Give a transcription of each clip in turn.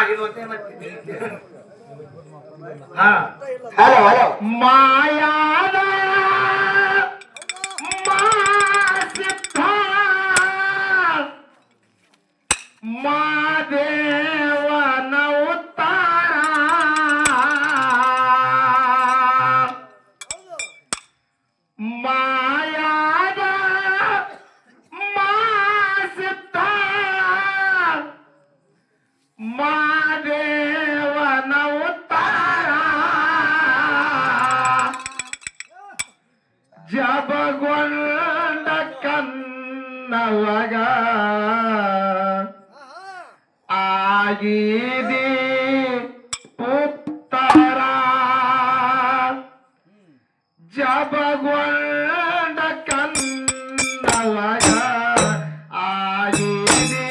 Hello hello ಮಾಯಾದ ಮಾಸಿದ್ಧ ಮಾದೇವನ ಉತ್ತಾರ ಮಾಯಾದ ಮಾಸಿದ್ಧ ಮಾದೇವನ ಉತ್ತಾರ ಜಬಗೊಂಡ ಕನ್ನವಗ ಆಗಿದೆ ಉತ್ತರ ಜಬಗೊಂಡ ಕನ್ನವಗ ಆಗಿದೆ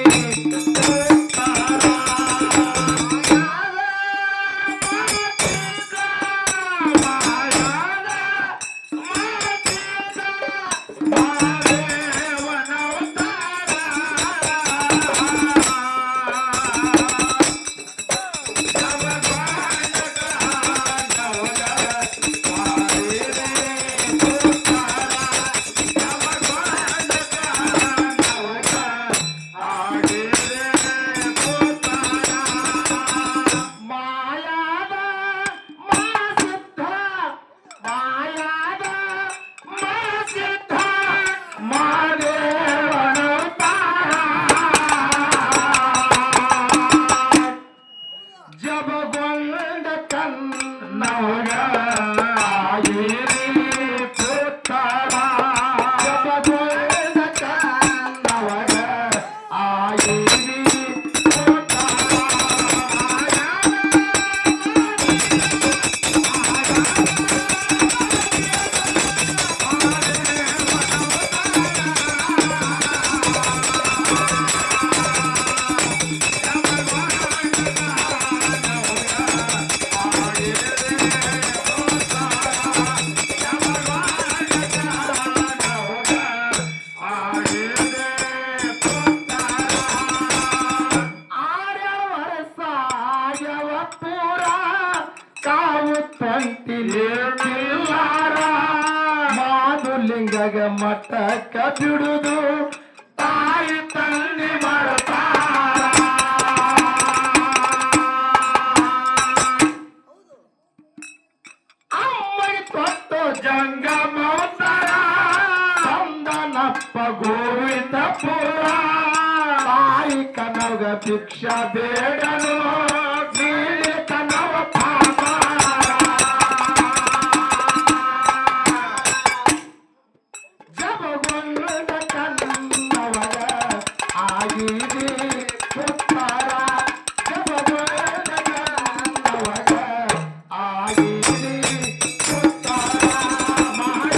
ಮಾದುಲಿಂಗಗ ಮಠಕ್ಕ ಬಿಡುದು ತಾಯಿ ತಂದೆ ಮಾಡ್ತಾರ ಅಮ್ಮಗೆ ಕೊಟ್ಟು ಜಂಗಮವತಾರ ಸಂದನಪ್ಪ ಗೋವಿಂದಪುರ ತಾಯಿ ಕನಗ ಭಿಕ್ಷಾ ಬೇಡನು ನೀಲಿ ಕನವ ಪಾಪ ಜಬಗೊಂಡ ಕನ್ನವಗ ಆಗಿದೆ ಉತ್ತರ ಜಬಗೊಂಡ ಕನ್ನವಗ ಆಗಿದೆ ಉತ್ತರ ಮಾಯ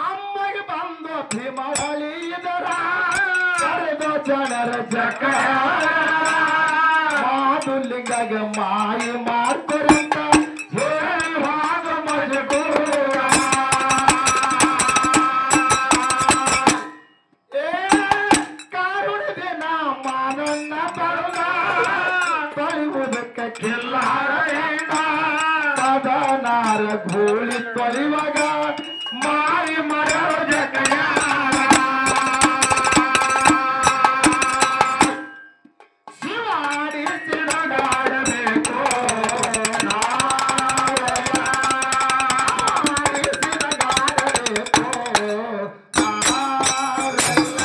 ಅಮ್ಮಗೆ ಬಂದು ಭೀಮವಳಿ ಇದರ ಕರೆದು ಜನರ ಜಕ ಮಾದುಲಿಂಗಗ ಮಾಯಿ ಮಾಡ್ಕೊರಂತ ಹೇಳುವಾಗ ಮಜಗೂರ ಏ ಕಾರುಣಿದೆ ನಾ ಮಾನನ್ನ ಬರುಗ ತೊಳೆಯುವುದಕ್ಕೆ ಕೆಲ್ಲಾರ ಹೆಣ ಸದನಾರ ಗೋಳಿ ತೊಳೆಯುವಾಗ ಮಾರಿ ಮರೋ ಜಗಯ ಶಿವಾಡಿ ಸಿಡಗಾಡಬೇಕು ನಾವೆಲ್ಲ ಶಿವಾಡಿ ಸಿಡಗಾಡಬೇಕು ನಾವೆಲ್ಲ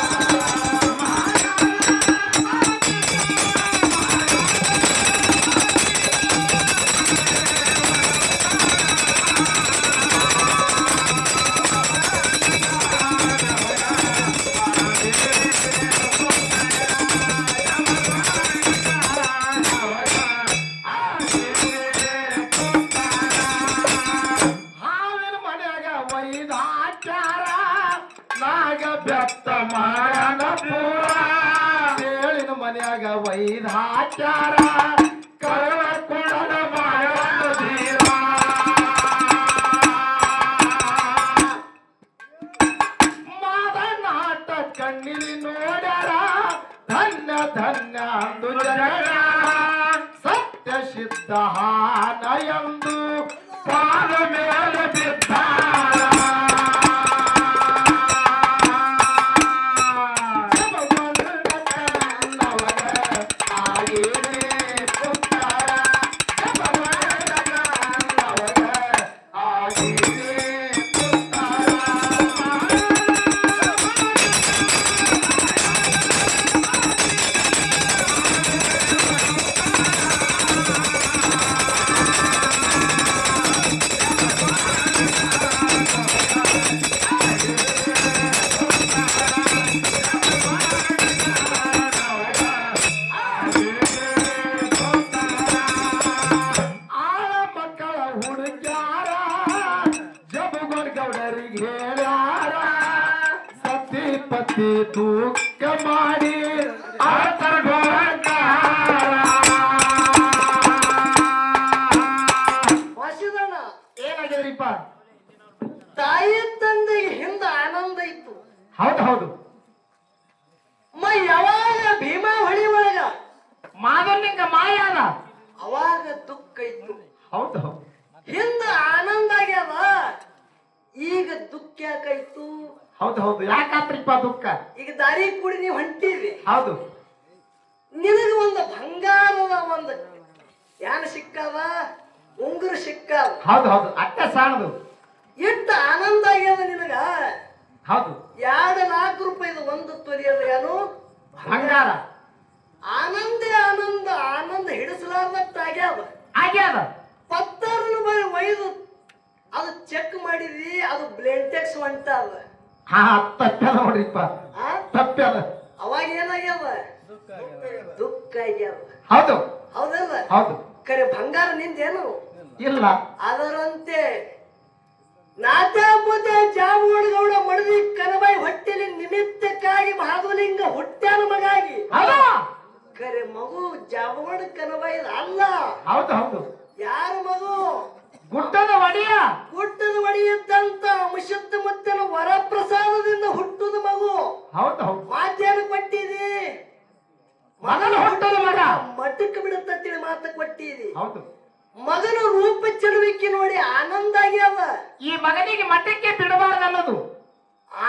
ವೈದಾಚಾರ ನಾಗ ಬೆತ್ತ ಮಾಡನ ಪೂರ ಹೇಳಿನ ಮನ್ಯಾಗ ವೈದಾಚಾರ ಕರಳ ಕೊಡನ ಮಾಡನ ಧೀರ ಮಾದನಾಟ ಕಣ್ಣಿಲಿ ನೋಡ್ಯಾರ ಧನ್ಯ ಧನ್ಯ ಅಂದು ಜನ ಸತ್ಯ ಸಿದ್ಧ ಹಾನ ಎಂದು ಪಾದ ಮೇಲೆ ಬಿದ್ದಾರ ಪತಿ ದುಃಖ ಮಾಡಿ ವಾಸಿದಣ್ಣ ಏನಾಗಿದ್ರಿಪ್ಪ ತಾಯಿ ತಂದೆಗೆ ಹಿಂದ ಆನಂದ ಇತ್ತು. ಹೌದು ಹೌದು ಯಾವಾಗ ಭೀಮಾ ಹೊಳಿ ಒಳಗ ಮಾದಲಿಂಗ ಮಾಯ ಅದ ಅವಾಗ ದುಃಖ ಇತ್ತು. ಹೌದು ಹೌದು ಹಿಂದ ಆನಂದ ಆಗ್ಯಾವ, ಈಗ ದುಃಖ ಯಾಕಾಯ್ತು? ಹೌದು ಹೌದು ಯಾಕಾತ್ರಿಪ್ಪ ದುಃಖ? ಈಗ ದಾರಿ ಕೂಡಿ ನೀವು ಹೊಂಟಿರಿ, ಹೌದು ನಿನಗ ಒಂದು ಬಂಗಾರದ ಒಂದು ಯಾನ ಸಿಕ್ಕವ, ಉಂಗುರ ಸಿಕ್ಕವ. ಹೌದು ಹೌದು ಅಟ್ಟ ಸಾಣದು ಎಷ್ಟು ಆನಂದ ಆಗ್ಯದ ನಿನಗ. ಹೌದು 2-4 ರೂಪಾಯಿದು ಒಂದು ತೊಲಿಯದ ಏನು ಬಂಗಾರ. ಆನಂದ ಆನಂದ ಆನಂದ ಹಿಡಿಸಲಾರ್ದಟ್ಟ ಆಗ್ಯಾವ. ಆಗ್ಯಾದ ಪತ್ತರ್ನ ಬರೀ ಒಯ್ದು ಅದು ಚೆಕ್ ಮಾಡಿದ್ವಿ, ಅದು ಬ್ಲೇನ್ ಟ್ಯಾಕ್ಸ್ ಹೊಂಟಾವ. ಹಾ ತಪ್ಪ್ಯಾದ ನೋಡ್ರಿಪ್ಪ, ತಪ್ಪ್ಯಾದ. ಅವಾಗ ಏನಾಗ್ಯಾವ? ದುಃಖ ಆಗ್ಯಾವ. ಹೌದು ಹೌದಲ್ಲ? ಹೌದು ಕರೆ ಬಂಗಾರ ನಿಂದೇನು ಇಲ್ಲ. ಅದರಂತೆ ನಾತ್ಯಾಪುತೆ ಜಾಮಗೌಡ ಮಡದಿ ಕನಬಾಯಿ ಹೊಟ್ಟೆಲಿ ನಿಮಿತ್ತಕ್ಕಾಗಿ ಮಹಾದುಲಿಂಗ ಹುಟ್ಟ್ಯಾನ ಮಗಾಗಿ. ಕರೆ ಮಗು ಜಾಮಗೌಡ ಕನಬಾಯಿ ಅಲ್ಲ. ಹೌದು ಹೌದು ಯಾರ ಮಗು? ಗುಡ್ಡದ ಒಡೆಯ, ಗುಡ್ಡದ ಒಡೆಯದ್ದಂತ ಮುಷತ್ತ ಮುತ್ತನ ವರಪ್ರಸಾದದಿಂದ ಹುಟ್ಟುದ ಮಗು. ಹೌದು ಹೌದು ಮಾತೇನು ಕೊಟ್ಟಿದಿ? ಮಗನ ಹುಟ್ಟದ ಮಗ ಮಠಕ್ಕೆ ಬಿಡುತ್ತೇಳಿ ಮಾತು ಕೊಟ್ಟಿದಿ. ಹೌದು ಮಗನ ರೂಪ ಚೆಲುವಿಕೆ ನೋಡಿ ಆನಂದ ಆಗ್ಯಾವ. ಈ ಮಗನಿಗೆ ಮಠಕ್ಕೆ ಬಿಡಬಾರ್ದು ಅನ್ನೋದು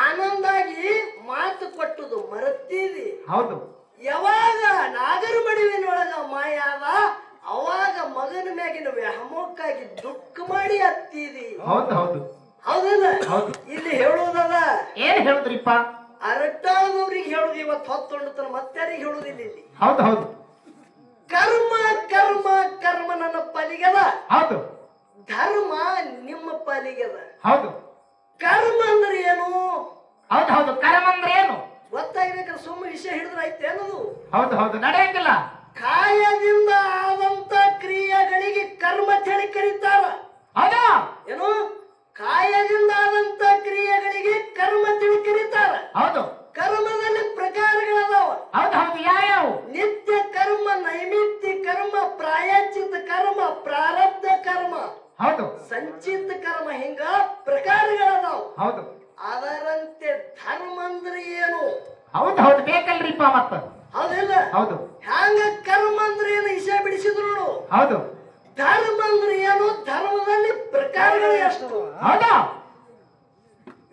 ಆನಂದ ಆಗಿ ಮಾತು ಕೊಟ್ಟುದು ಮರತ್ತೀದಿ. ಹೌದು ಯಾವಾಗ ನಾಗರ ಮಡುವಿನೊಳಗ ಮಾಯಾವ, ಅವಾಗ ಮಗನ ಮ್ಯಾಗಿನ ವ್ಯಾಮೋಕ್ಕಾಗಿ ದುಃಖ ಮಾಡಿ ಹತ್ತೀದಿ. ಹೌದು ಹೌದು ಹೌದಲ್ಲ? ಹೌದು. ಇಲ್ಲಿ ಹೇಳುವುದಲ್ಲ, ಏನ್ ಹೇಳಿದ್ರಿಪ್ಪ? ಅರಟಾದವ್ರಿಗೆ ಹೇಳುದು ಇವತ್ತು ಹೊತ್ತೊಂಡು ಮತ್ತಾರಿಗೆ ಹೇಳುದಿಲ್ಲ ಇಲ್ಲಿ. ಹೌದು ಹೌದು ಕರ್ಮ ಕರ್ಮ ಕರ್ಮ ನನ್ನ ಪಾಲಿಗದ, ಹೌದು ಧರ್ಮ ನಿಮ್ಮ ಪಾಲಿಗದ. ಹೌದು ಕರ್ಮ ಅಂದ್ರೆ ಏನು? ಹೌದು ಹೌದು ಕರ್ಮ ಅಂದ್ರೆ ಏನು ಗೊತ್ತಾಗ್ಬೇಕಾದ್ರೆ ಸುಮ್ಮ ವಿಷಯ ಹಿಡಿದ್ರೆ ಐತೆ ಅನ್ನೋದು. ಹೌದು ಹೌದು ನಡೆಯಂಗಿಲ್ಲ. ಕಾಯದಿಂದ ಆದಂತ ಕ್ರಿಯೆಗಳಿಗೆ ಕರ್ಮ ಹೇಳಿ ಕರೀತಾರ. ಹೌದಾ? ಏನು? ಕಾಯದಿಂದ ಆದಂತ ಕ್ರಿಯೆಗಳಿಗೆ ಕರ್ಮ ತಿಳಿ ಕರೀತಾರ. ಹೌದು ಕರ್ಮದಲ್ಲಿ ಪ್ರಕಾರಗಳದಾವ. ಹೌದು ಹೌದು ಯಾವ? ನಿತ್ಯ ಕರ್ಮ, ನೈಮಿತ್ಯ ಕರ್ಮ, ಪ್ರಾಯಶ್ಚಿತ್ತ ಕರ್ಮ, ಪ್ರಾರಬ್ಧ ಕರ್ಮ, ಹೌದು ಸಂಚಿತ ಕರ್ಮ, ಹಿಂಗ ಪ್ರಕಾರಗಳದಾವ. ಹೌದು ಅದರಂತೆ ಧರ್ಮ ಅಂದ್ರೆ ಏನು? ಹೌದು ಹೌದು ಬೇಕಲ್ರಿಪ್ಪ ಮತ್ತ. ಹೌದಿಲ್ಲ? ಹೌದು ಹ್ಯಾಂಗ ಕರ್ಮ ಅಂದ್ರೆ ಏನು ವಿಷಯ ಬಿಡಿಸಿದ್ರು ನೋಡು. ಹೌದು ಧರ್ಮ ಅಂದ್ರೆ ಏನು? ಧರ್ಮದಲ್ಲಿ ಪ್ರಕಾರಗಳು ಎಷ್ಟು? ಹೌದಾ?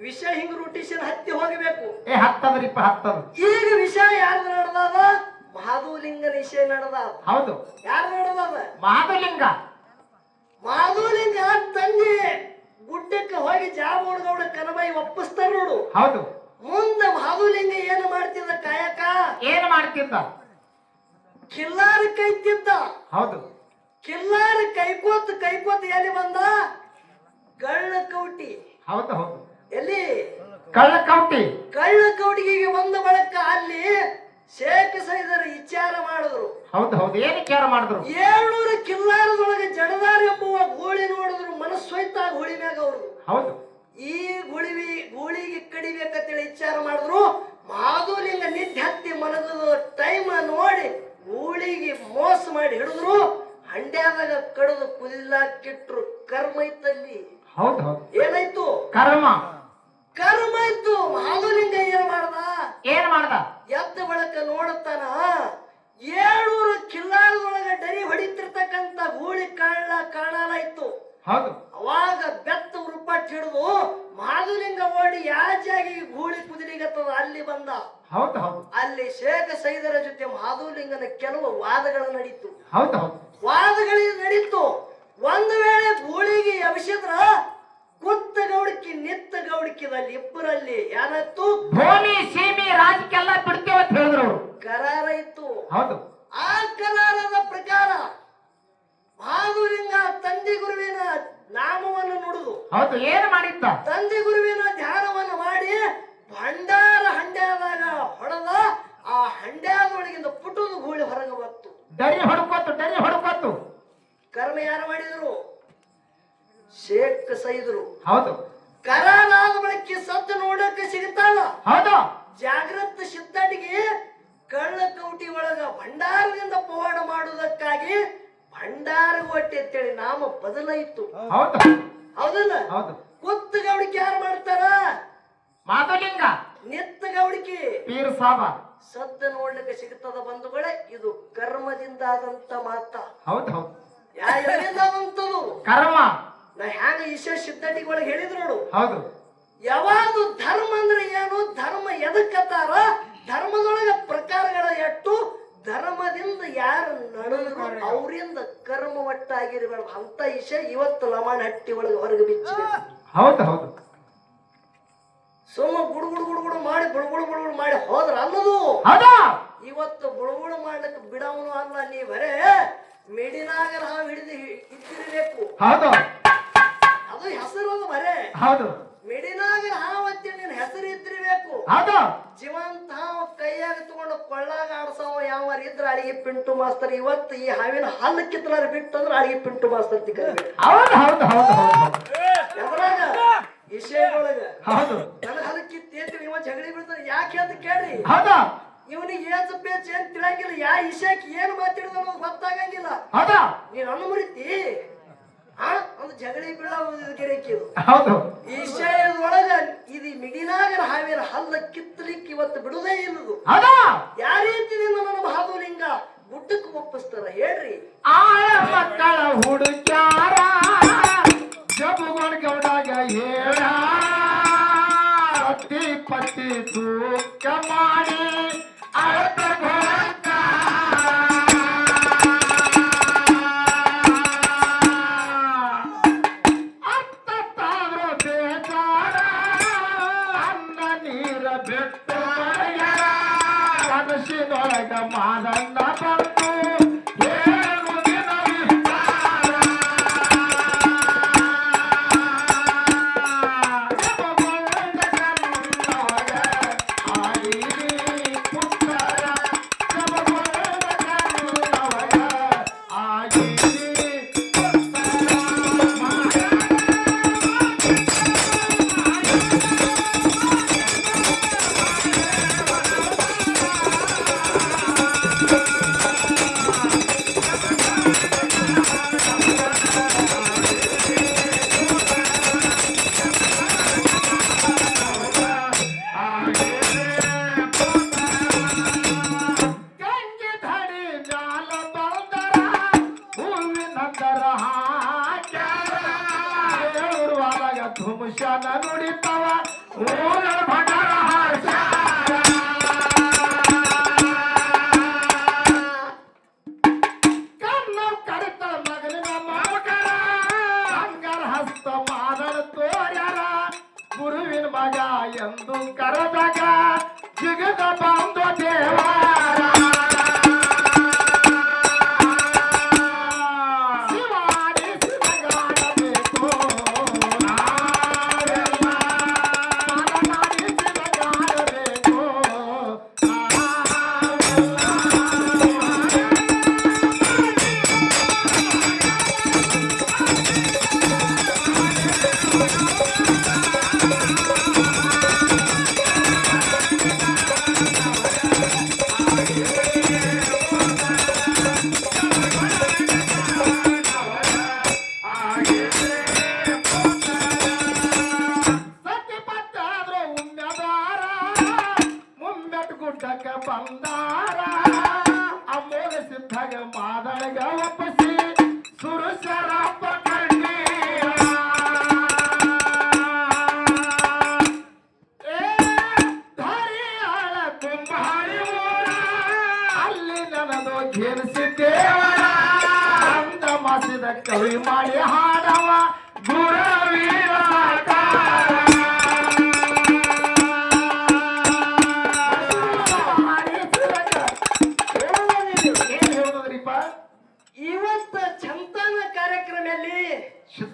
ವಿಷಯ ಹಿಂಗ ರೂಟೇಷನ್ ಹತ್ತಿ ಹೋಗಬೇಕು. ಹತ್ತದ್ರಿಪ್ಪ ಹತ್ತದು. ಈಗ ವಿಷಯ ಯಾರು ನಡೆದಾವ? ಮಹಾದುಲಿಂಗನ ವಿಷಯ ನಡೆದಾವ. ಹೌದು ಯಾರು ನಡೆದಾವ? ಮಹಾದುಲಿಂಗ. ಮಹಾದುಲಿಂಗ ತಂದೆ ಗುಡ್ಡಕ್ಕೆ ಹೋಗಿ ಜಾಮಗೌಡ ಕನಬಾಯಿ ಒಪ್ಪಿಸ್ತಾರ ನೋಡು. ಹೌದು ಮುಂದೆ ಮಹಾದುಲಿಂಗ ಏನು ಮಾಡ್ತಿದ್ದ? ಕಾಯಕ ಏನು ಮಾಡ್ತಿದ್ದ? ಕಿಲ್ಲಾರ ಕೈತಿದ್ದ. ಹೌದು ಕಿಲ್ಲಾರ ಕೈಕೋತ್ ಎಲ್ಲಿ ಬಂದ? ಕಳ್ಳಕೌಟಿ. ಹೌದು ಹೌದು ಎಲ್ಲಿ? ಕಳ್ಳಕೌಟಿ. ಕಳ್ಳಕೌಟಿಗೆ ಬಂದ ಬಳಿಕ ಅಲ್ಲಿ ಶೇಖ ಸೈದರ ವಿಚಾರ ಮಾಡಿದ್ರು. ಹೌದು ಹೌದು ಏನು ವಿಚಾರ ಮಾಡಿದ್ರು? 700 ಕಿಲ್ಲಾರದೊಳಗೆ ಜಡದಾರ ಎಂಬುವ ಗೋಳಿ ನೋಡಿದ್ರು, ಮನಸ್ಸೋಯ್ತಾಗ ಹೋಳಿ ಮ್ಯಾಗ ಅವರು. ಹೌದು ಈ ಹೌದು ಹೌದು. ಏನಾಯ್ತು? ಕರ್ಮ. ಕರ್ಮ ಇತ್ತು. ಮಹಾಲಿಂಗ ಏನ್ ಮಾಡ್ದ? ಏನ್ ಮಾಡ್ದ? ಎದ್ದ ಬಳಕ ನೋಡುತ್ತಾನ 700 ಕಿಲ್ಲಾರದೊಳಗ ಡರಿ ಹೊಡಿತಿರ್ತಕ್ಕಂತ ಗೂಳಿ ಕಾಣಲಾಯ್ತು. ಹೌದು. ಅವಾಗ ಬೆತ್ತ ಉರುಪಟ್ಟು ಹಿಡಿದು ಮಹಾಲಿಂಗ ಓಡಿ ಯಾಜಾಗಿ ಗೂಳಿ ಕುದಿಲಿಗತ್ತದ ಅಲ್ಲಿ ಬಂದ. ಹೌದು ಹೌದು. ಅಲ್ಲಿ ಶೇಖ ಸೈದರ ಜೊತೆ ಮಹಾಲಿಂಗನ ಕೆಲವು ವಾದಗಳು ನಡೀತು. ಹೌದು ಹೌದು. ವಾದಗಳಿಗೆ ನಡೀತು. ಒಂದು ವೇಳೆ ಗೂಳಿಗೆ ಎಬ್ಸಿದ್ರ ಕುತ್ತ ಗೌಡಿಕಿ ನಿತ್ತ ಗೌಡಿಕಿದಲ್ಲಿ ಇಬ್ಬರಲ್ಲಿ ಯಾರತ್ತು? ಭೂಮಿ ಸೀಮಿ ರಾಜಕ್ಕೆಲ್ಲ ಬಿಡ್ತೇವೆ ಅಂತ ಹೇಳಿದ್ರು. ಕರಾರ ಇತ್ತು. ಹೌದು. ಆ ಕರಾರದ ಪ್ರಕಾರ ಮಹಾಲಿಂಗ ತಂದೆ ಗುರುವಿನ ನಾಮವನ್ನು ನುಡಿದು ಹೌದು. ಏನ್ ಮಾಡಿದ್ದ? ತಂದೆ ಗುರುವಿನ ಧ್ಯಾನವನ್ನು ಮಾಡಿ ಭಂಡಾರ ಹಂಡ್ಯಾದಾಗ ಹೊಡೆದ. ಆ ಹಂಡ್ಯಾದೊಳಗಿಂದ ಪುಟದ ಗೂಳಿ ಹೊರಗೆ ಬಂತು. ಡರಿ ಹೊಡ್ಕೊತ್ತು. ಕರ್ಮ ಯಾರು ಮಾಡಿದ್ರು? ಶೇಖ್ ಸೈದರು. ಹೌದು. ಕರಾರಾದ ಬಳಕೆ ಸತ್ತು ನೋಡಕ್ಕೆ ಸಿಗುತ್ತಲ್ಲ. ಹೌದು. ಜಾಗೃತ ಸಿದ್ಧಟಿಗೆ ಕಳ್ಳ ಕೌಟಿ ಒಳಗ ಭಂಡಾರದಿಂದ ಪವಾಡ ಮಾಡುವುದಕ್ಕಾಗಿ ಭಂಡಾರ ಹೊಟ್ಟೆ ಅಂತೇಳಿ ನಾಮ ಬದಲಾಯಿತು. ಹೌದು. ಹೌದಲ್ಲ? ಹೌದು. ಕುತ್ತ ಗೌಡಿಕೆ ಯಾರು ಮಾಡ್ತಾರ? ಮಾಧುಲಿಂಗ. ನಿತ್ತ ಗೌಡಿಕೆ ಪೀರ್ ಸಾಬ. ಸದ್ದ ನೋಡ್ಲಿಕ್ಕೆ ಸಿಗುತ್ತದ ಬಂಧುಗಳೇ. ಇದು ಕರ್ಮದಿಂದ ಆದಂತ ಮಾತ. ಹೌದು ಹೌದು. ಯಾರಿಂದ ಆದಂತದು? ಕರ್ಮ. ನಾ ಹ್ಯಾಂಗ ಈಶ್ವರ ಸಿದ್ಧಟಿಗೆ ಒಳಗೆ ಹೇಳಿದ್ರು ನೋಡು. ಹೌದು. ಯಾವಾಗ ಧರ್ಮ ಅಂದ್ರೆ ಏನು? ಧರ್ಮ ಎದಕ್ಕತ್ತಾರ? ಧರ್ಮದೊಳಗ ಪ್ರಕಾರಗಳ ಎಟ್ಟು. ಧರ್ಮದಿಂದ ಯಾರು ನಡೆದ್ರು ಅವರಿಂದ ಕರ್ಮ ಒಟ್ಟಾಗಿರಬಾರ್ದು ಅಂತ ವಿಷಯ ಇವತ್ತು ಲಮಾಣ ಹಟ್ಟಿ ಒಳಗೆ ಹೊರಗೆ ಬಿಚ್ಚಿದೆ. ಹೌದು ಹೌದು. ಸುಮ್ಮ ಗುಡುಗುಡು ಮಾಡಿ ಬುಡುಗುಡು ಮಾಡಿ ಹೋದ್ರ ಅನ್ನೋದು. ಇವತ್ತು ಬುಡುಗುಡು ಮಾಡ್ಲಿಕ್ಕೆ ಬಿಡವನು ಅಲ್ಲ. ನೀ ಬರೇ ಮಿಡಿನಾಗ ನಾವು ಹಿಡಿದು ಇದ್ದಿರಬೇಕು. ಹೌದು. ಅದು ಹೆಸರು ಅದು ಬರೇ. ಹೌದು. ಮಿಡಿನಾಗ ಹಾವತ್ತಿ ನಿನ್ನ ಹೆಸರು ಇದ್ದಿರಬೇಕು. ಹೌದು. ಜೀವಂತ ಹಾವು ಕೈಯಾಗ ತಗೊಂಡು ಕೊಳ್ಳಾಗ ಆಡ್ಸವ ಯಾವಾರ ಇದ್ರ ಅಡಿಗೆ ಪಿಂಟು ಮಾಸ್ತರ್. ಇವತ್ತು ಈ ಹಾವಿನ ಹಲ್ಲು ಕಿತ್ತಲಾರ ಬಿಟ್ಟಂದ್ರ ಅಡಿಗೆ ಪಿಂಟು ಮಾಸ್ತರ್ ತಿಕ್ಕಬೇಕು. ಹೌದು ಹೌದು ಹೌದು ಹೌದು. ಎದ್ರಾಗ ವಿಷಯದೊಳಗ ಹೌದು. ನನ್ನ ಹಲ್ಲು ಕಿತ್ತೇತಿ ಇವ ಜಗಳಿ ಬಿಡ್ತಾನೆ. ಯಾಕೆ ಅಂತ ಕೇಳ್ರಿ. ಹೌದು. ಇವನಿಗೆ ಏನ್ ಪೇಚ್ ಏನ್ ತಿಳಂಗಿಲ್ಲ. ಯಾ ವಿಷಯಕ್ಕೆ ಏನ್ ಮಾತಾಡಿದ ಅನ್ನೋದು ಗೊತ್ತಾಗಂಗಿಲ್ಲ. ಹೌದು. ನೀನ್ ಅನುಮರಿತಿ ಒಂದು ಜಗಳಿ ಬೀಳೋದು. ಹೌದು. ಈ ವಿಷಯದೊಳಗ ಇದು ಮಿಡಿನಾಗ ಹಾವಿನ ಹಲ್ಲ ಕಿತ್ತಲಿಕ್ಕೆ ಇವತ್ತು ಬಿಡುದೇ ಇಲ್ಲದು. ಹೌದು. ಯಾವ ರೀತಿಯಿಂದ ನನ್ನ ಮಹಾಲಿಂಗ ಗುಡ್ಡಕ್ಕೆ ಒಪ್ಪಿಸ್ತಾರ ಹೇಳ್ರಿ. ಆಳ ಮಕ್ಕಳ ಹುಡುಕ್ಯಾರ ಜಬುಗಳ ಗೌಡಾಗ ಹೇಳ ಪತಿ ಪತಿ ದುಃಖ ಮಾಡಿ ಅರ್ಥ ಬೇಕಾರ ಅನ್ನ ನೀರ ಬಿಟ್ಟು ಮನಸ್ಸಿನೊಳಗ ಮಾದಣ್ಣ ಬಂತು ಏನು ದಿನ ವಿಸ್ತಾರ. ಜಪಗೊಂಡ ಕಣ್ಣೊಳಗ ಆಡಿರಿ ಪುತ್ತರ. ಜಪಗೊಂಡ ಕಣ್ಣೊಳಗ ಆಡಿರಿ ಧುಮಶಾನ ನುಡಿತವ ಊರ ಭಂಡಾರ ಹಾಡ್ಸ್ಯಾರ. ಕಣ್ಣ ಕಡಿತ ಮಗನಿನ ಮಾವಕರ ಹಂಗಾರ ಹಸ್ತ ಮಾದಳ ತೋರ್ಯಾರ. ಗುರುವಿನ ಮಗ ಎಂದು ಕರೆದಾಗ ಜಿಗದ ಬಂದು ದೇವಾರ.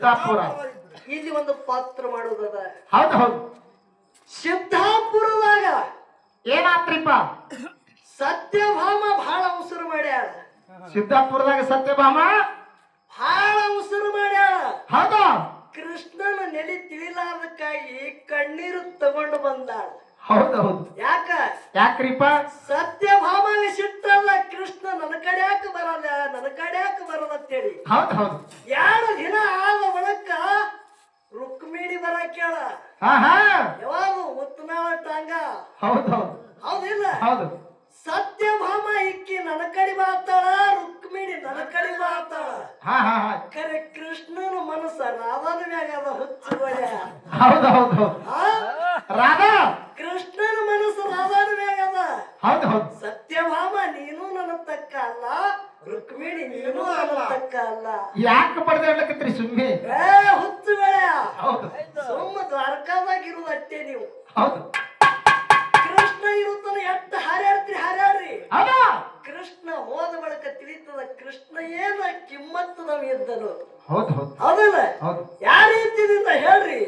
ಸಿದ್ದಾಪುರ. ಇಲ್ಲಿ ಒಂದು ಪಾತ್ರ ಮಾಡುವುದದ. ಹೌದು ಹೌದು. ಸಿದ್ದಾಪುರದಾಗ ಏನಾತ್ರಿಪ್ಪ? ಸತ್ಯಭಾಮ ಬಹಳ ಉಸಿರು ಮಾಡ್ಯಾಳ. ಸಿದ್ದಾಪುರದಾಗ ಸತ್ಯಭಾಮ ಬಹಳ ಉಸಿರು ಮಾಡ್ಯಾಳ. ಹೌದು. ಕೃಷ್ಣನ ನೆಲೆ ತಿಳಿಲಾರ್ದಕ್ಕಾಗಿ ಕಣ್ಣೀರು ತಗೊಂಡು ಬಂದಾಳ. ಹೌದು ಹೌದು. ಯಾಕ್ರಿಪ್ಪ? ಸತ್ಯಭಾಮಗೆ ಸಿಟ್ಟಲ್ಲ, ಕೃಷ್ಣ ನನ್ನ ಕಡೆ ಯಾಕೆ ಬರಲ್ಲ, ನನ್ನ ಕಡೆ ಯಾಕೆ ಬರಲ್ಲ ಅಂತೇಳಿ. ಹೌದು ಹೌದು. 2 ದಿನ ಆದ ಬಳಿಕ ರುಕ್ಮಿಣಿ ಬರಕೇಳ. ಯಾವಾಗ ಉತ್ತನಾಳ ಟಾಂಗ. ಹೌದು ಹೌದು. ಹೌದಿಲ್ಲ? ಹೌದು. ಸತ್ಯಭಾಮ ಇಕ್ಕಿ ನನ್ನ ಕಡೆ ಬಾತಾಳ, ರುಕ್ಮಿಣಿ ನನ್ನ ಕಡೆ ಬಾತಾಳ. ಕರೆ ಕೃಷ್ಣನ ಮನಸ್ಸ ರಾಧನ ಮ್ಯಾಗ ಅದ ಹುಚ್ಚುಗಳೇ. ಹೌದು ಹೌದು. ರಾಧಾ ಕೃಷ್ಣನ ಮನಸ್ಸು ರಾಧನ ಮ್ಯಾಗ ಅದ. ಹೌದು ಹೌದು. ಸತ್ಯಭಾಮ ನೀನು ನನ್ನ ತಕ್ಕ ಅಲ್ಲ, ರುಕ್ಮಿಣಿ ನೀನು ನನ್ನ ತಕ್ಕ ಅಲ್ಲ. ಯಾಕೆ ಪಡೆದಿರ್ಲಕತ್ರಿ ಸುಮ್ಮನೆ? ಹುಚ್ಚುಗಳೇ. ಹೌದು. ಸುಮ್ಮ ದ್ವಾರಕಾದಾಗ ಇರುವುದು ಅಟ್ಟೆ ನೀವು. ಹೌದು. ಕೃಷ್ಣ ಇರುತ್ತಾನ ಎಟ್ಟು ಹಾರ್ಯಾಡ್ರಿ ಹಾರ್ಯಾಡ್ರಿ. ಹೌದಾ? ಕೃಷ್ಣ ಹೋದ ಬಳಿಕ ತಿಳಿತದ ಕೃಷ್ಣ ಏನ ಕಿಮ್ಮತ್ತು ನಾವು ಇದ್ದನು. ಹೌದು ಹೌದು. ಹೌದಲ್ಲ? ಹೌದು. ಯಾವ ರೀತಿಯಿಂದ ಹೇಳ್ರಿ?